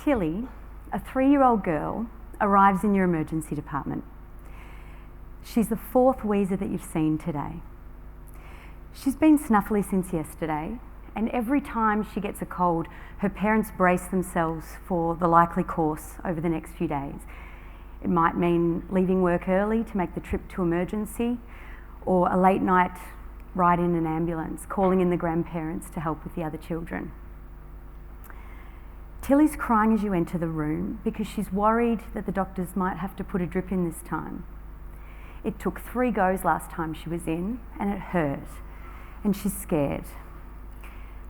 Tilly, a 3-year-old girl, arrives in your emergency department. She's the 4th wheezer that you've seen today. She's been snuffly since yesterday, and every time she gets a cold, her parents brace themselves for the likely course over the next few days. It might mean leaving work early to make the trip to emergency, or a late night ride in an ambulance, calling in the grandparents to help with the other children. Tilly's crying as you enter the room because she's worried that the doctors might have to put a drip in this time. It took 3 goes last time she was in, and it hurt, and she's scared.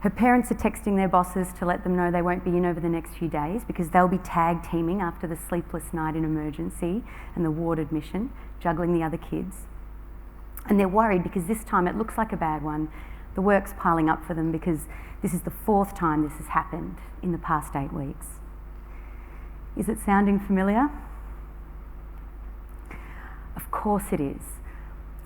Her parents are texting their bosses to let them know they won't be in over the next few days because they'll be tag teaming after the sleepless night in emergency and the ward admission, juggling the other kids. And they're worried because this time it looks like a bad one. The work's piling up for them because this is the 4th time this has happened in the past 8 weeks. Is it sounding familiar? Of course it is.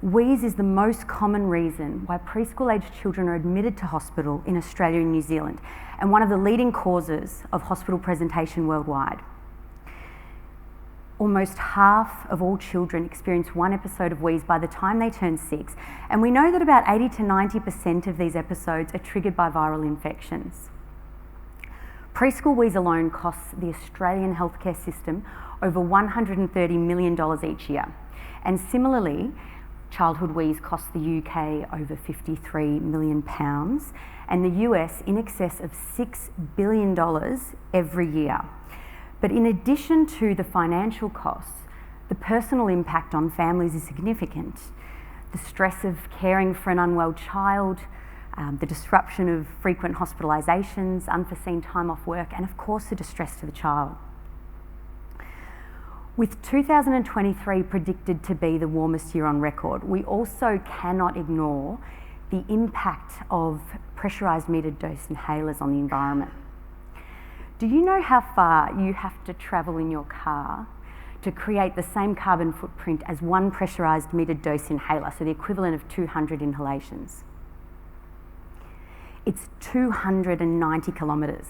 Wheeze is the most common reason why preschool-aged children are admitted to hospital in Australia and New Zealand, and one of the leading causes of hospital presentation worldwide. Almost half of all children experience one episode of wheeze by the time they turn 6, and we know that about 80 to 90% of these episodes are triggered by viral infections. Preschool wheeze alone costs the Australian healthcare system over $130 million each year, and similarly, childhood wheeze costs the UK over £53 million, and the US in excess of $6 billion every year. But in addition to the financial costs, the personal impact on families is significant. The stress of caring for an unwell child, the disruption of frequent hospitalisations, unforeseen time off work, and of course the distress to the child. With 2023 predicted to be the warmest year on record, we also cannot ignore the impact of pressurised metered dose inhalers on the environment. Do you know how far you have to travel in your car to create the same carbon footprint as one pressurised metered dose inhaler, so the equivalent of 200 inhalations? It's 290 kilometres.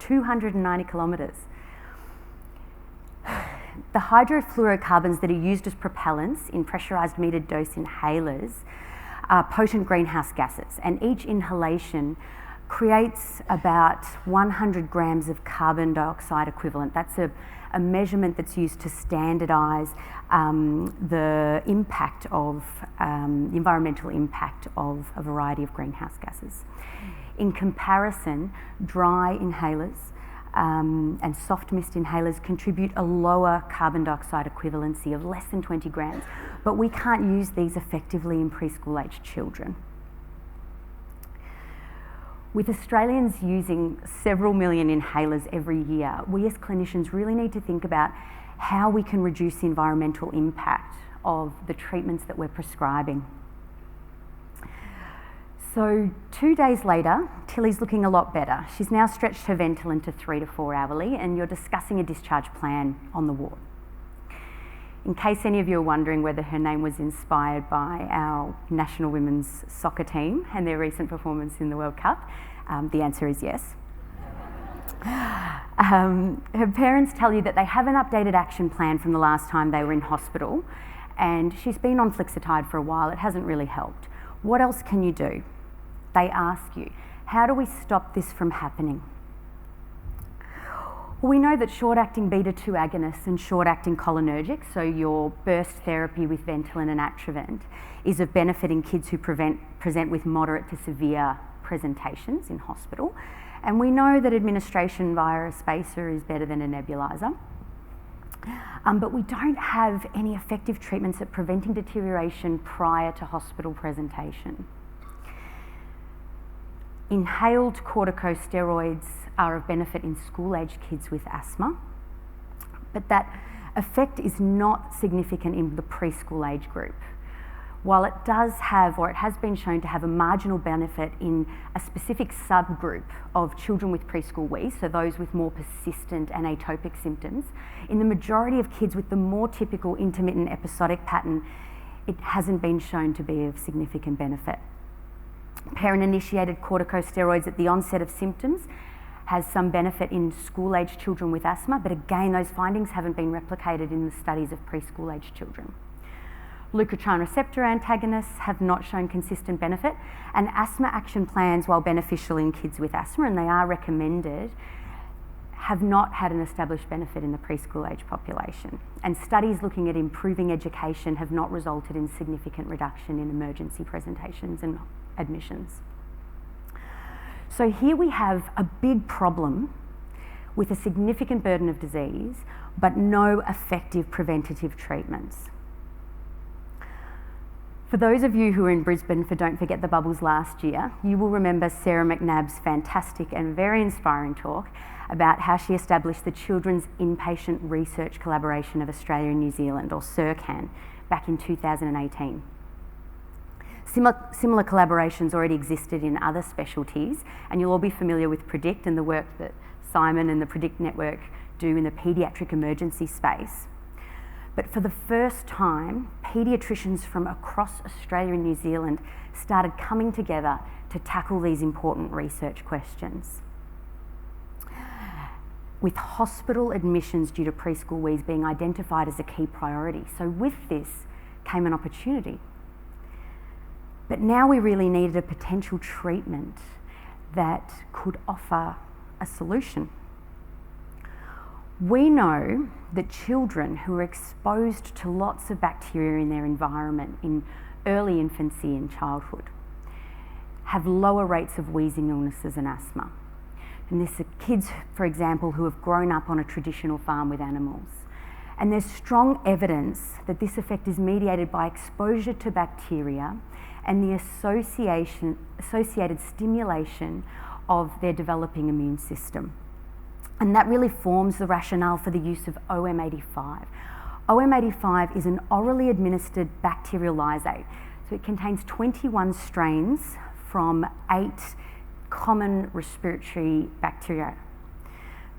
290 kilometres. The hydrofluorocarbons that are used as propellants in pressurised metered dose inhalers are potent greenhouse gases, and each inhalation creates about 100 grams of carbon dioxide equivalent. That's a measurement that's used to standardise the impact of, the environmental impact of a variety of greenhouse gases. In comparison, dry inhalers and soft mist inhalers contribute a lower carbon dioxide equivalency of less than 20 grams, but we can't use these effectively in preschool-aged children. With Australians using several million inhalers every year, we as clinicians really need to think about how we can reduce the environmental impact of the treatments that we're prescribing. So 2 days later, Tilly's looking a lot better. She's now stretched her Ventolin to 3 to 4 hourly, and you're discussing a discharge plan on the ward. In case any of you are wondering whether her name was inspired by our national women's soccer team and their recent performance in the World Cup, the answer is yes. Her parents tell you that they have an updated action plan from the last time they were in hospital, and she's been on Flixitide for a while. It hasn't really helped. What else can you do? They ask you, how do we stop this from happening? Well, we know that short-acting beta-2 agonists and short-acting cholinergics, so your burst therapy with Ventolin and Atrovent, is of benefit in kids who present with moderate to severe presentations in hospital. And we know that administration via a spacer is better than a nebulizer. But we don't have any effective treatments at preventing deterioration prior to hospital presentation. Inhaled corticosteroids are of benefit in school-aged kids with asthma, but that effect is not significant in the preschool age group. While it does have, or it has been shown to have a marginal benefit in a specific subgroup of children with preschool wheeze, so those with more persistent and atopic symptoms, in the majority of kids with the more typical intermittent episodic pattern, it hasn't been shown to be of significant benefit. Parent-initiated corticosteroids at the onset of symptoms has some benefit in school-aged children with asthma, but again, those findings haven't been replicated in the studies of preschool-aged children. Leukotriene receptor antagonists have not shown consistent benefit, and asthma action plans, while beneficial in kids with asthma, and they are recommended, have not had an established benefit in the preschool age population. And studies looking at improving education have not resulted in significant reduction in emergency presentations and admissions. So here we have a big problem with a significant burden of disease, but no effective preventative treatments. For those of you who were in Brisbane for Don't Forget the Bubbles last year, you will remember Sarah McNabb's fantastic and very inspiring talk about how she established the Children's Inpatient Research Collaboration of Australia and New Zealand, or Circan, back in 2018. Similar collaborations already existed in other specialties, and you'll all be familiar with PREDICT and the work that Simon and the PREDICT network do in the paediatric emergency space. But for the first time, paediatricians from across Australia and New Zealand started coming together to tackle these important research questions. With hospital admissions due to preschool wheeze being identified as a key priority. So with this came an opportunity. But now we really needed a potential treatment that could offer a solution. We know that children who are exposed to lots of bacteria in their environment in early infancy and childhood have lower rates of wheezing illnesses and asthma. And this are kids, for example, who have grown up on a traditional farm with animals. And there's strong evidence that this effect is mediated by exposure to bacteria and the associated stimulation of their developing immune system. And that really forms the rationale for the use of OM85. OM85 is an orally administered bacterial lysate. So it contains 21 strains from 8 common respiratory bacterial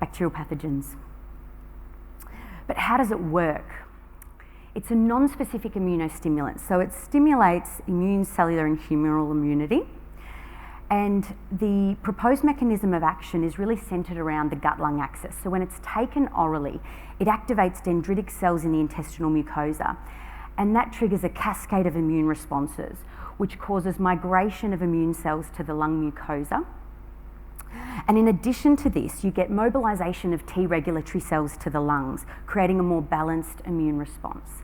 pathogens. But how does it work? It's a non-specific immunostimulant, so it stimulates immune, cellular and humoral immunity. And the proposed mechanism of action is really centred around the gut-lung axis. So when it's taken orally, it activates dendritic cells in the intestinal mucosa, and that triggers a cascade of immune responses, which causes migration of immune cells to the lung mucosa. And in addition to this, you get mobilisation of T regulatory cells to the lungs, creating a more balanced immune response.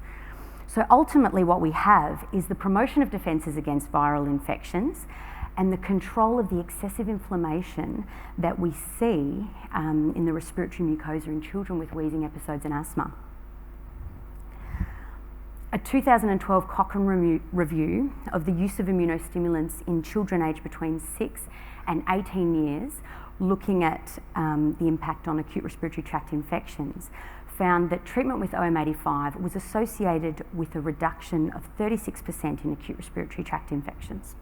So ultimately what we have is the promotion of defences against viral infections and the control of the excessive inflammation that we see in the respiratory mucosa in children with wheezing episodes and asthma. A 2012 Cochrane review of the use of immunostimulants in children aged between 6 and 18 years, looking at the impact on acute respiratory tract infections, found that treatment with OM85 was associated with a reduction of 36% in acute respiratory tract infections.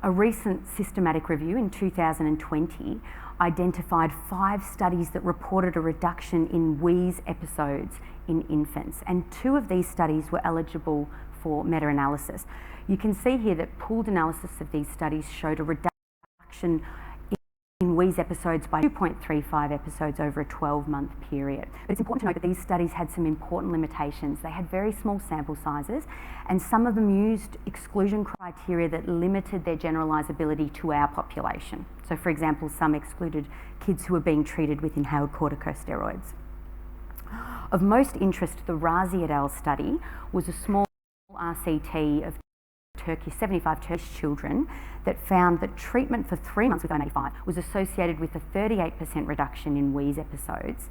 A recent systematic review in 2020 identified 5 studies that reported a reduction in wheeze episodes in infants, and 2 of these studies were eligible for meta-analysis. You can see here that pooled analysis of these studies showed a reduction in wheeze episodes by 2.35 episodes over a 12-month period. But it's important to note that these studies had some important limitations. They had very small sample sizes, and some of them used exclusion criteria that limited their generalisability to our population. So for example, some excluded kids who were being treated with inhaled corticosteroids. Of most interest, the Razi et al. Study was a small RCT of 75 Turkish children that found that treatment for 3 months with OM85 was associated with a 38% reduction in wheeze episodes.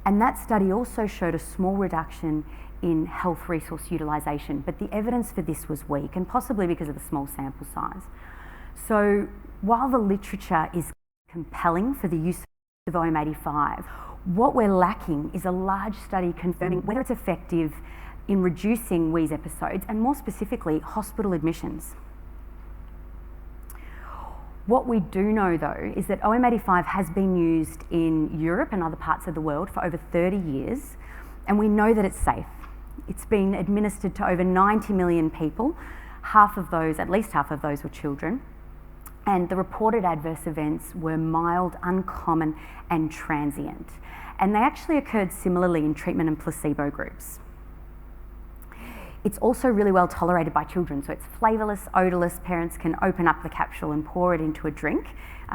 And that study also showed a small reduction in health resource utilisation, but the evidence for this was weak, and possibly because of the small sample size. So while the literature is compelling for the use of OM85, what we're lacking is a large study confirming whether it's effective in reducing wheeze episodes, and more specifically, hospital admissions. What we do know though is that OM85 has been used in Europe and other parts of the world for over 30 years, and we know that it's safe. It's been administered to over 90 million people. At least half of those were children. and the reported adverse events were mild, uncommon, and transient. And they actually occurred similarly in treatment and placebo groups. It's also really well tolerated by children, so it's flavourless, odourless. Parents can open up the capsule and pour it into a drink,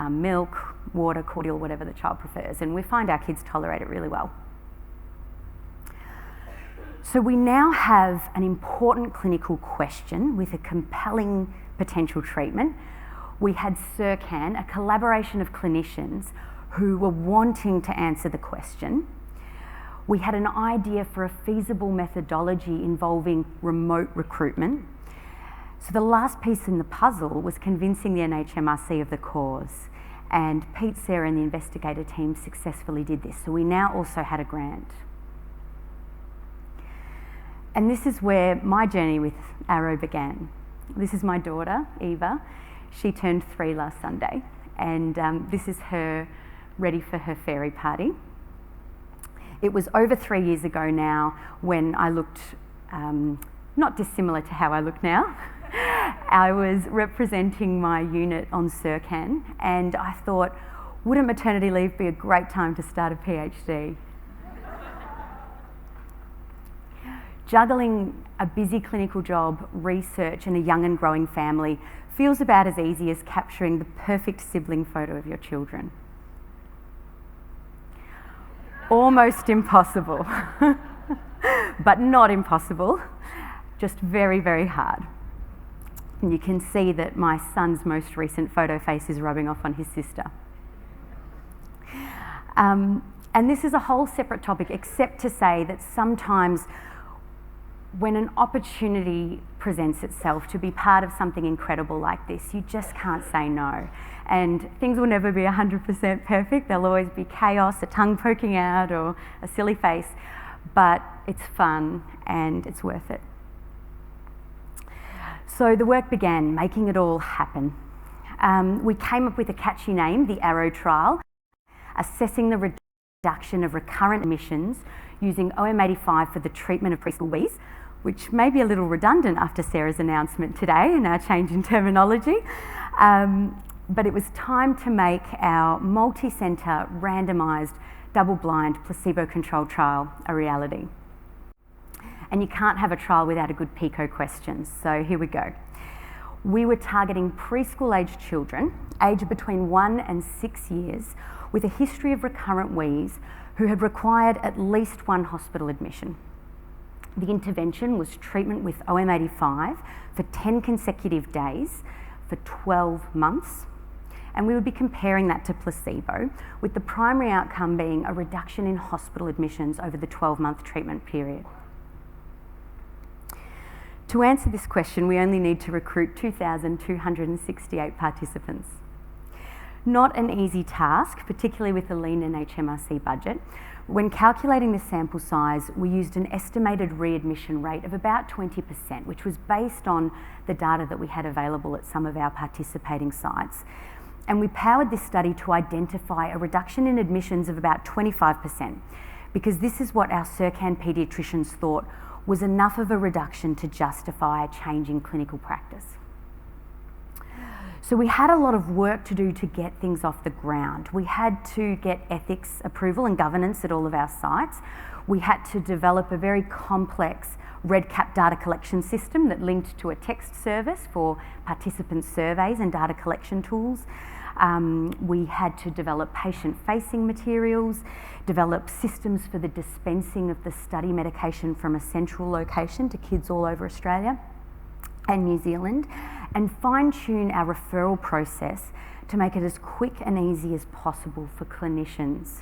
milk, water, cordial, whatever the child prefers, and we find our kids tolerate it really well. So we now have an important clinical question with a compelling potential treatment. We had Circan, a collaboration of clinicians who were wanting to answer the question. We had an idea for a feasible methodology involving remote recruitment. So the last piece in the puzzle was convincing the NHMRC of the cause, and Pete, Sarah and the investigator team successfully did this. So we now also had a grant. And this is where my journey with Arrow began. This is my daughter, Eva. She turned 3 last Sunday, and this is her ready for her fairy party. It was over 3 years ago now when I looked not dissimilar to how I look now. I was representing my unit on Circan, and I thought, wouldn't maternity leave be a great time to start a PhD? Juggling a busy clinical job, research and a young and growing family feels about as easy as capturing the perfect sibling photo of your children. Almost impossible, but not impossible, just very, very hard. And you can see that my son's most recent photo face is rubbing off on his sister. And this is a whole separate topic, except to say that sometimes when an opportunity presents itself to be part of something incredible like this, you just can't say no. And things will never be 100% perfect. There'll always be chaos, a tongue poking out or a silly face, but it's fun and it's worth it. So the work began, making it all happen. We came up with a catchy name, the Arrow Trial, assessing the reduction of recurrent admissions using OM85 for the treatment of preschool Wheeze, which may be a little redundant after Sarah's announcement today and our change in terminology. But it was time to make our multi-centre, randomised, double-blind, placebo-controlled trial a reality. And you can't have a trial without a good PICO question, so here we go. We were targeting preschool-aged children, aged between 1 and 6 years, with a history of recurrent wheeze who had required at least 1 hospital admission. The intervention was treatment with OM85 for 10 consecutive days for 12 months, and we would be comparing that to placebo, with the primary outcome being a reduction in hospital admissions over the 12-month treatment period. To answer this question, we only need to recruit 2,268 participants. Not an easy task, particularly with a lean NHMRC budget. When calculating the sample size, we used an estimated readmission rate of about 20%, which was based on the data that we had available at some of our participating sites. And we powered this study to identify a reduction in admissions of about 25%, because this is what our Circan paediatricians thought was enough of a reduction to justify a change in clinical practice. So we had a lot of work to do to get things off the ground. We had to get ethics approval and governance at all of our sites. We had to develop a very complex REDCap data collection system that linked to a text service for participant surveys and data collection tools. We had to develop patient-facing materials, develop systems for the dispensing of the study medication from a central location to kids all over Australia and New Zealand, and fine-tune our referral process to make it as quick and easy as possible for clinicians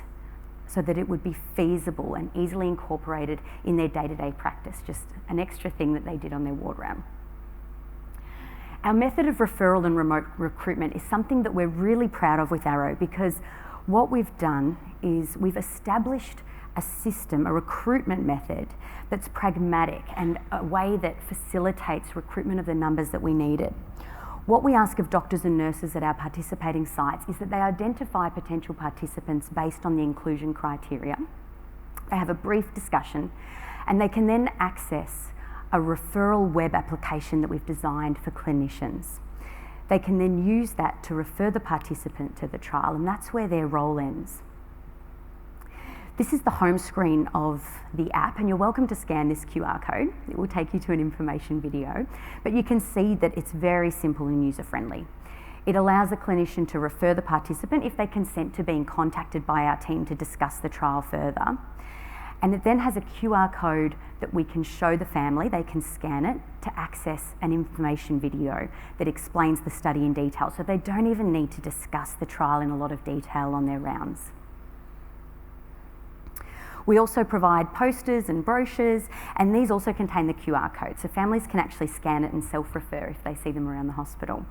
so that it would be feasible and easily incorporated in their day-to-day practice, just an extra thing that they did on their ward round. Our method of referral and remote recruitment is something that we're really proud of with Arrow, because what we've done is we've established a system, a recruitment method that's pragmatic and a way that facilitates recruitment of the numbers that we needed. What we ask of doctors and nurses at our participating sites is that they identify potential participants based on the inclusion criteria. They have a brief discussion, and they can then access a referral web application that we've designed for clinicians. They can then use that to refer the participant to the trial, and that's where their role ends. This is the home screen of the app, and you're welcome to scan this QR code. It will take you to an information video, but you can see that it's very simple and user-friendly. It allows a clinician to refer the participant if they consent to being contacted by our team to discuss the trial further. And it then has a QR code that we can show the family. They can scan it to access an information video that explains the study in detail, so they don't even need to discuss the trial in a lot of detail on their rounds. We also provide posters and brochures, and these also contain the QR code, so families can actually scan it and self-refer if they see them around the hospital.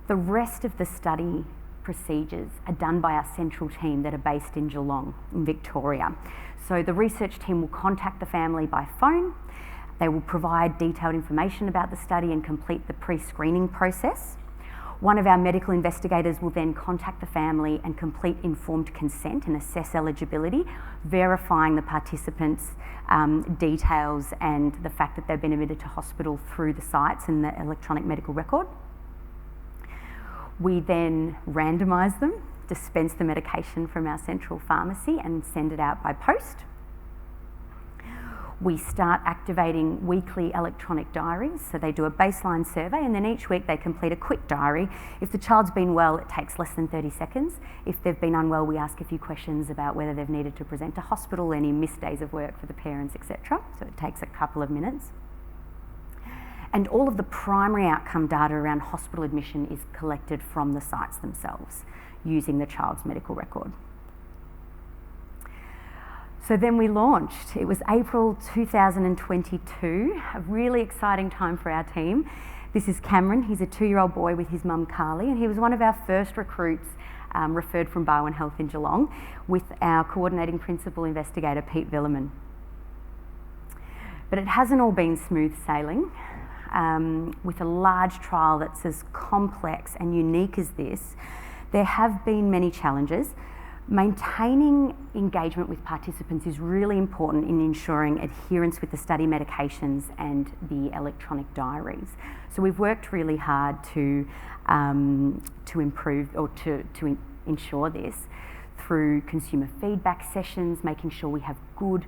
The rest of the study procedures are done by our central team that are based in Geelong, in Victoria. So the research team will contact the family by phone. They will provide detailed information about the study and complete the pre-screening process. One of our medical investigators will then contact the family and complete informed consent and assess eligibility, verifying the participants' details and the fact that they've been admitted to hospital through the sites and the electronic medical record. We then randomise them, dispense the medication from our central pharmacy and send it out by post. We start activating weekly electronic diaries, so they do a baseline survey and then each week they complete a quick diary. If the child's been well, it takes less than 30 seconds. If they've been unwell, we ask a few questions about whether they've needed to present to hospital, any missed days of work for the parents, etc. So it takes a couple of minutes. And all of the primary outcome data around hospital admission is collected from the sites themselves using the child's medical record. So then we launched. It was April 2022, a really exciting time for our team. This is Cameron. He's a 2-year-old boy with his mum Carly, and he was one of our first recruits referred from Barwon Health in Geelong with our coordinating principal investigator, Pete Villerman. But it hasn't all been smooth sailing. With a large trial that's as complex and unique as this, there have been many challenges. Maintaining engagement with participants is really important in ensuring adherence with the study medications and the electronic diaries. So we've worked really hard to improve or to ensure this through consumer feedback sessions, making sure we have good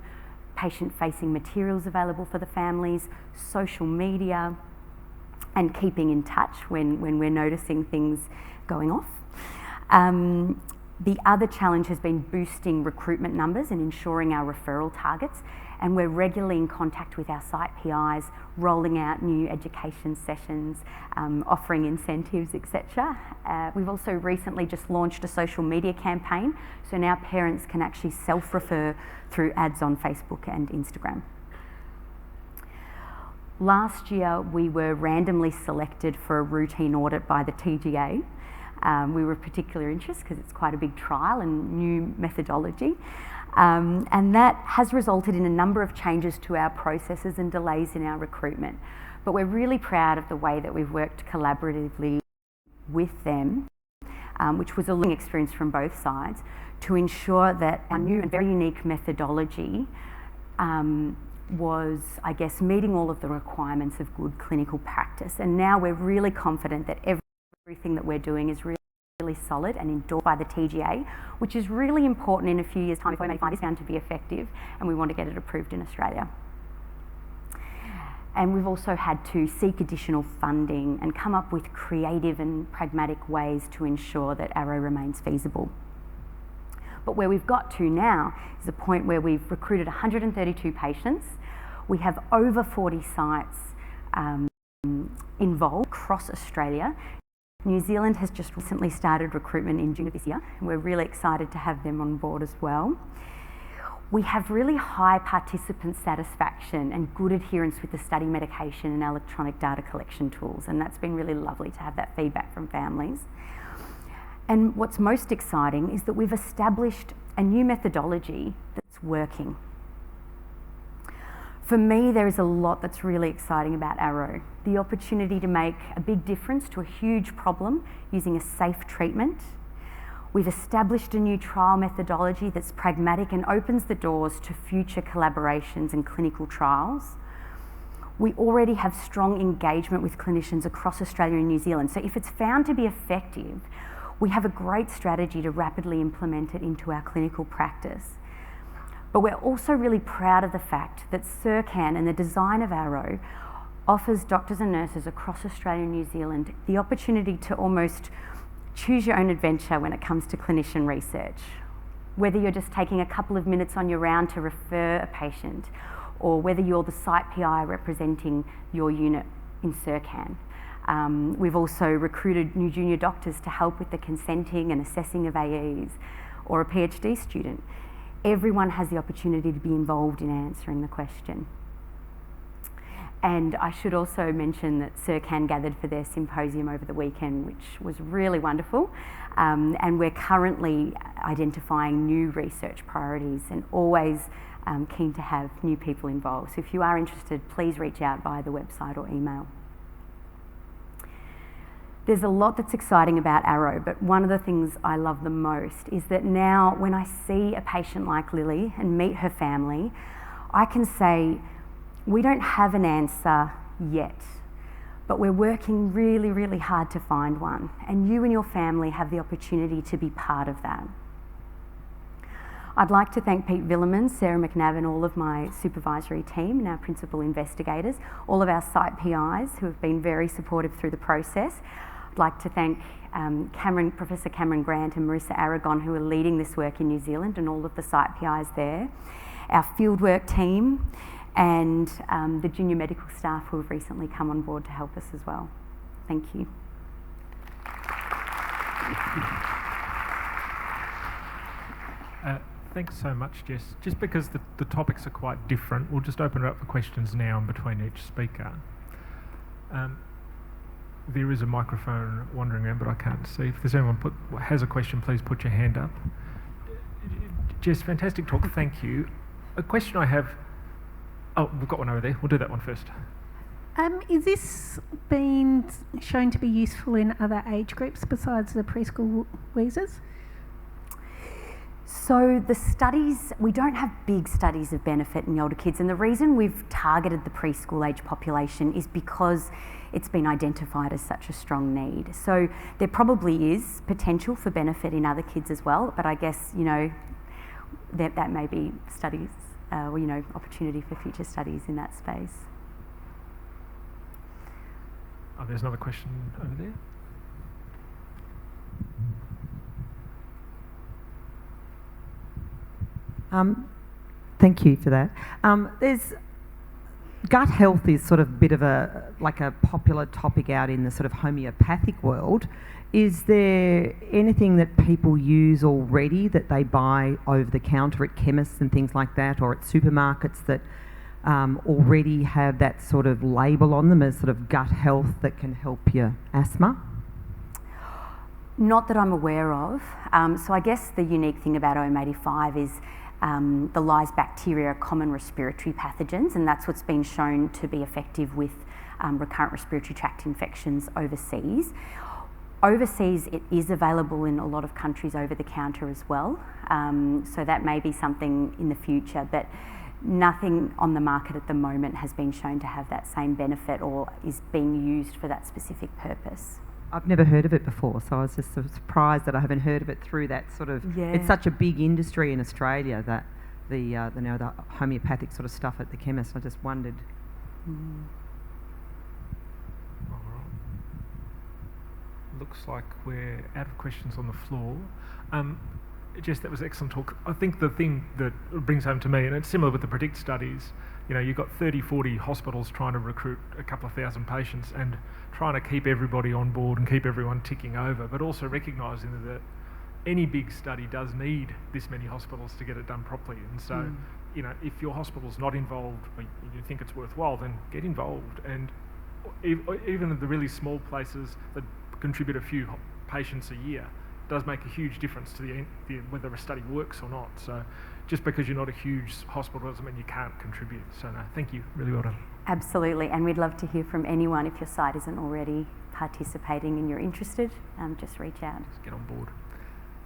patient-facing materials available for the families, social media, and keeping in touch when we're noticing things going off. The other challenge has been boosting recruitment numbers and ensuring our referral targets, and we're regularly in contact with our site PIs, rolling out new education sessions, offering incentives, etc. We've also recently just launched a social media campaign, so now parents can actually self-refer through ads on Facebook and Instagram. Last year, we were randomly selected for a routine audit by the TGA. We were of particular interest because it's quite a big trial and new methodology. And that has resulted in a number of changes to our processes and delays in our recruitment. But we're really proud of the way that we've worked collaboratively with them, which was a learning experience from both sides, to ensure that our new and very unique methodology was, I guess, meeting all of the requirements of good clinical practice. And now we're really confident that everything that we're doing is really solid and endorsed by the TGA, which is really important in a few years' time if we may find this found to be effective and we want to get it approved in Australia. And we've also had to seek additional funding and come up with creative and pragmatic ways to ensure that Arrow remains feasible. But where we've got to now is a point where we've recruited 132 patients. We have over 40 sites involved across Australia. New Zealand has just recently started recruitment in June of this year, and we're really excited to have them on board as well. We have really high participant satisfaction and good adherence with the study medication and electronic data collection tools, and that's been really lovely to have that feedback from families. And what's most exciting is that we've established a new methodology that's working. For me, there is a lot that's really exciting about Arrow. The opportunity to make a big difference to a huge problem using a safe treatment. We've established a new trial methodology that's pragmatic and opens the doors to future collaborations and clinical trials. We already have strong engagement with clinicians across Australia and New Zealand. So if it's found to be effective, we have a great strategy to rapidly implement it into our clinical practice. But we're also really proud of the fact that Circan and the design of Arrow offers doctors and nurses across Australia and New Zealand the opportunity to almost choose your own adventure when it comes to clinician research. Whether you're just taking a couple of minutes on your round to refer a patient, or whether you're the site PI representing your unit in Circan. We've also recruited new junior doctors to help with the consenting and assessing of AEs, or a PhD student. Everyone has the opportunity to be involved in answering the question. And I should also mention that Circan gathered for their symposium over the weekend, which was really wonderful. And we're currently identifying new research priorities and always keen to have new people involved. So if you are interested, please reach out via the website or email. There's a lot that's exciting about Arrow, but one of the things I love the most is that now when I see a patient like Lily and meet her family, I can say, we don't have an answer yet, but we're working really, really hard to find one. And you and your family have the opportunity to be part of that. I'd like to thank Pete Villerman, Sarah McNabb and all of my supervisory team and our principal investigators, all of our site PIs who have been very supportive through the process. I'd like to thank Professor Cameron Grant and Marissa Aragon, who are leading this work in New Zealand, and all of the site PIs there, our fieldwork team, and the junior medical staff who have recently come on board to help us as well. Thank you. Thanks so much, Jess. Just because the topics are quite different, we'll just open it up for questions now in between each speaker. There is a microphone wandering around, but I can't see. If there's anyone has a question, please put your hand up. Jess, fantastic talk, thank you. A question I have... Oh, we've got one over there. We'll do that one first. Is this been shown to be useful in other age groups besides the preschool wheezers? So the studies, we don't have big studies of benefit in the older kids, and the reason we've targeted the preschool age population is because it's been identified as such a strong need. So there probably is potential for benefit in other kids as well, but I guess, you know, that may be studies, or, you know, opportunity for future studies in that space. Oh, there's another question over there. Thank you for that. There's gut health is sort of a bit of a popular topic out in the sort of homeopathic world. Is there anything that people use already that they buy over the counter at chemists and things like that, or at supermarkets that already have that sort of label on them as sort of gut health that can help your asthma? Not that I'm aware of. So I guess the unique thing about OM85 is the Lyme bacteria are common respiratory pathogens, and that's what's been shown to be effective with recurrent respiratory tract infections overseas. Overseas, it is available in a lot of countries over the counter as well. So that may be something in the future, but nothing on the market at the moment has been shown to have that same benefit or is being used for that specific purpose. I've never heard of it before, so I was just sort of surprised that I haven't heard of it through that sort of... Yeah. It's such a big industry in Australia, that the homeopathic sort of stuff at the chemist. I just wondered. All right. Looks like we're out of questions on the floor. Jess, that was excellent talk. I think the thing that brings home to me, and it's similar with the PREDICT studies, you know, you've got 30, 40 hospitals trying to recruit a couple of thousand patients and trying to keep everybody on board and keep everyone ticking over, but also recognising that any big study does need this many hospitals to get it done properly. And so, you know, if your hospital's not involved, or you think it's worthwhile, then get involved. And even the really small places that contribute a few patients a year does make a huge difference to the whether a study works or not. So just because you're not a huge hospital doesn't mean you can't contribute. So no, thank you, really well done. Absolutely, and we'd love to hear from anyone if your site isn't already participating and you're interested, just reach out. Just get on board.